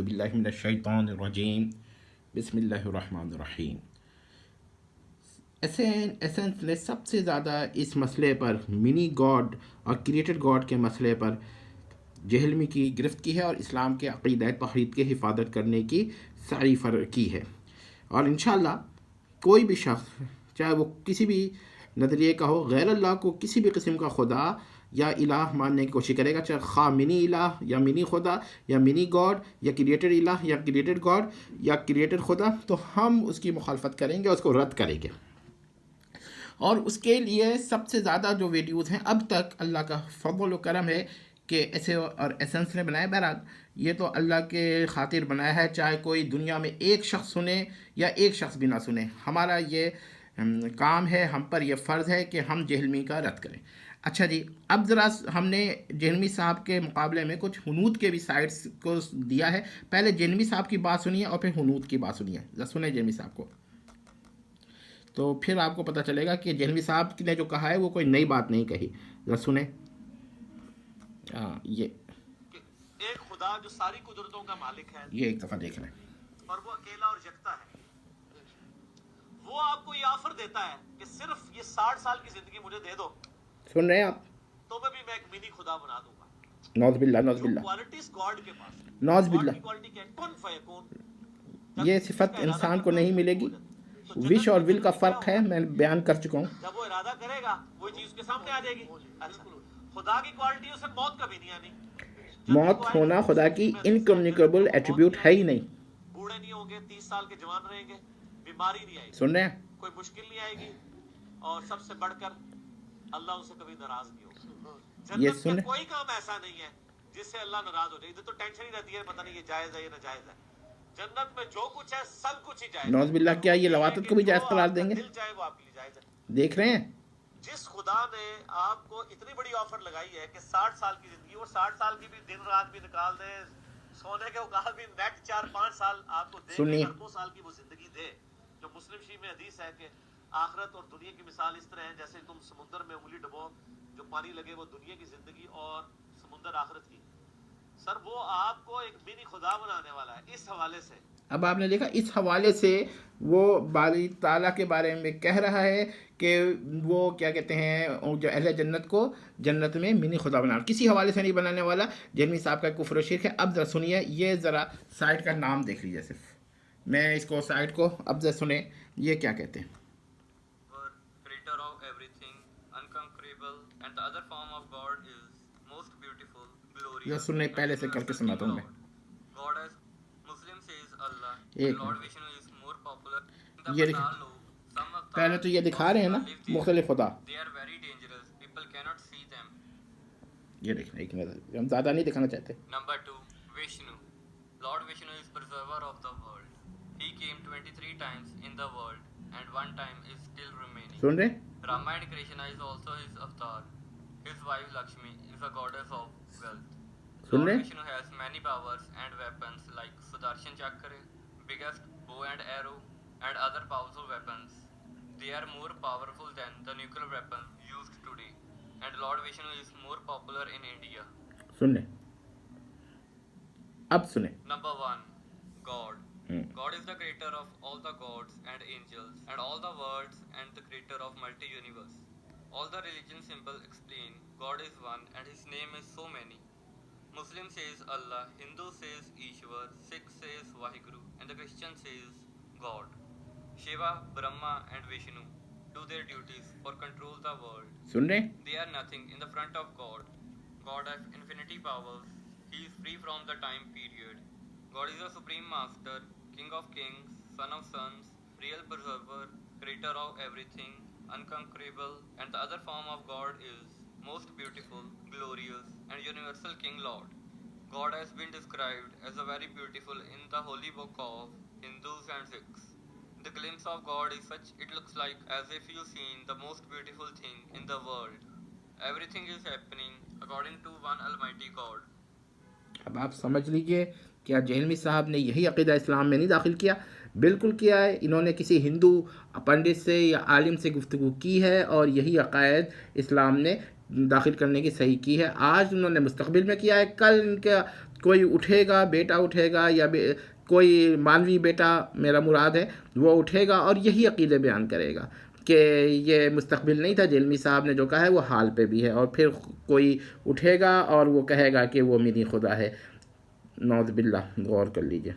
باللہ من الشیطان الرجیم بسم اللہ الرحمن الرحیم۔ ایسنس نے سب سے زیادہ اس مسئلے پر منی گاڈ اور کریٹڈ گاڈ کے مسئلے پر جہلمی کی گرفت کی ہے اور اسلام کے عقیدہ توحید کی حفاظت کرنے کی سعی کی ہے، اور انشاءاللہ کوئی بھی شخص چاہے وہ کسی بھی نظریے کا ہو، غیر اللہ کو کسی بھی قسم کا خدا یا الہ ماننے کی کوشش کرے گا، چاہے خواہ منی الہ یا منی خدا یا منی گاڈ یا کریٹڈ الہ یا کریٹڈ گاڈ یا کریٹڈ خدا، تو ہم اس کی مخالفت کریں گے، اس کو رد کریں گے۔ اور اس کے لیے سب سے زیادہ جو ویڈیوز ہیں اب تک اللہ کا فضل و کرم ہے کہ ایسے اور ایسنس نے بنایا۔ بہرحال یہ تو اللہ کے خاطر بنایا ہے، چاہے کوئی دنیا میں ایک شخص سنے یا ایک شخص بھی نہ سنے، ہمارا یہ کام ہے، ہم پر یہ فرض ہے کہ ہم جہلمی کا رد کریں۔ اچھا جی، اب ذرا ہم نے جہلمی صاحب کے مقابلے میں کچھ حنوت کے بھی سائٹس کو دیا ہے۔ پہلے جہلمی صاحب کی بات سنیے اور پھر حنوت کی بات سنیے، ذرا سنیں جہلمی صاحب کو، تو پھر آپ کو پتہ چلے گا کہ جہلمی صاحب نے جو کہا ہے وہ کوئی نئی بات نہیں کہی۔ ذرا سنیں۔ یہ ایک خدا جو ساری قدرتوں کا مالک ہے، یہ ایک دفعہ دیکھ لیں، اور وہ اکیلا اور یکتا ہے، وہ آپ کو یہ آفر دیتا ہے کہ صرف یہ 60 سال کی زندگی مجھے دے دو، سن رہے ہیں آپ؟ تو میں بھی ایک منی خدا بنا دوں گا۔ نعوذ باللہ، نعوذ باللہ، کوالٹیز گاڈ کے پاس ہے، نعوذ گاڈ باللہ، کی کوالٹی کیا ہے؟ کن فیکون۔ یہ صفت انسان کو نہیں ملے گی۔ وش اور ول کا فرق ہے، میں بیان کر چکا ہوں۔ جب وہ ارادہ کرے گا وہی چیز کے سامنے آ جائے گی۔ اچھا، خدا کی کوالٹی اسے موت کبھی نہیں آنی۔ موت ہونا خدا کی انکمیونیکیبل ایٹریبیوٹ ہے ہی نہیں۔ بوڑھے نہیں ہوں گے، 30 سال کے جوان رہیں گے، بیماری نہیں آئے گی، سن رہے ہیں؟ کوئی مشکل نہیں آئے گی، اور سب سے بڑھ کر اللہ ان سے کبھی ناراض نہیں ہوگا۔ یہ جنت سن کا کوئی کام ایسا نہیں ہے جس سے اللہ ناراض ہو جائے۔ ادھر تو ٹینشن ہی رہتی ہے، پتہ نہیں یہ جائز ہے یا ناجائز ہے۔ جنت میں جو کچھ ہے سب کچھ ہی جائز ہے۔ نعوذ باللہ، کیا یہ لواطت کو بھی جائز قرار دیں گے؟ دل چاہے وہ آپ کے لیے جائز ہے۔ دیکھ رہے ہیں؟ جس خدا نے آپ کو اتنی بڑی آفر لگائی ہے کہ 60 سال کی زندگی، وہ 60 سال کی بھی دن رات بھی نکال دے، سونے کے اوقات بھی نیٹ 4-5 سال آپ کو دے کے 2 سال کی وہ زندگی دے، جو مسلم شریف میں حدیث ہے کہ آخرت اور دنیا کی مثال اس طرح ہے جیسے تم سمندر میں انگلی ڈبو، جو پانی لگے وہ دنیا کی زندگی اور سمندر آخرت کی۔ سر وہ آپ کو ایک منی خدا بنانے والا ہے۔ اس حوالے سے اب آپ نے دیکھا، اس حوالے سے وہ باری تعالیٰ کے بارے میں کہہ رہا ہے کہ وہ کیا کہتے ہیں، جو اہل جنت کو جنت میں منی خدا بنا، کسی حوالے سے نہیں بنانے والا۔ جہلمی صاحب کا کفر و شرک ہے۔ اب ذرا سنیے، یہ ذرا سائٹ کا نام دیکھ لیجیے، صرف میں اس کو سائٹ کو اب ذرا سنیں یہ کیا کہتے ہیں۔ Creator of everything, unconquerable, and the other form of God is most beautiful, glorious. یہ سننے پہلے سے کر کے سناتا ہوں میں۔ God as Muslim says Allah, ایک Lord Vishnu is more popular. یہ دیکھیں، پہلے تو یہ دکھا رہے ہیں نا مختلف خدا، They are very dangerous. People cannot see them. یہ دیکھیں ایک نظر، ہم زیادہ نہیں دکھانا چاہتے۔ Number 2, Vishnu. Lord Vishnu is preserver of the world. He came 23 times in the world and one time is still remaining. سن رہے ہیں؟ Rama and Krishna is also his avatar. His wife Lakshmi is a goddess of wealth. Sun Lord رہے ہیں؟ Vishnu has many powers and weapons like Sudarshan Chakra, biggest bow and arrow, and other powerful weapons. They are more powerful than the nuclear weapon used today. And Lord Vishnu is more popular in India. سن رہے ہیں؟ اب سنیں۔ Number 1, God. God is the creator of all the gods and angels and all the worlds and the creator of multi-universe. All the religion symbol explain God is one and his name is so many. Muslim says Allah, Hindu says Ishwar, Sikh says Vaheguru, and the Christian says God. Shiva, Brahma and Vishnu do their duties for control the world. سن رہے ہیں؟ They are nothing in the front of God. God has infinity powers. He is free from the time period. God is the supreme master, king of kings, son of sons, real preserver, creator of everything, unconquerable, and the other form of God is most beautiful, glorious, and universal King Lord. God has been described as a very beautiful in the holy book of Hindus and Sikhs. The glimpse of God is such it looks like as if you seen the most beautiful thing in the world. Everything is happening according to one almighty God. اب آپ سمجھ لیجئے، کیا جہلمی صاحب نے یہی عقیدہ اسلام میں نہیں داخل کیا؟ بالکل کیا ہے۔ انہوں نے کسی ہندو پنڈت سے یا عالم سے گفتگو کی ہے اور یہی عقائد اسلام نے داخل کرنے کی صحیح کی ہے. آج انہوں نے مستقبل میں کیا ہے، کل ان کا کوئی اٹھے گا، بیٹا اٹھے گا یا کوئی مانوی بیٹا میرا مراد ہے، وہ اٹھے گا اور یہی عقیدے بیان کرے گا کہ یہ مستقبل نہیں تھا، جیلمی صاحب نے جو کہا ہے وہ حال پہ بھی ہے، اور پھر کوئی اٹھے گا اور وہ کہے گا کہ وہ میری خدا ہے. نعوذ باللہ، غور کر لیجئے.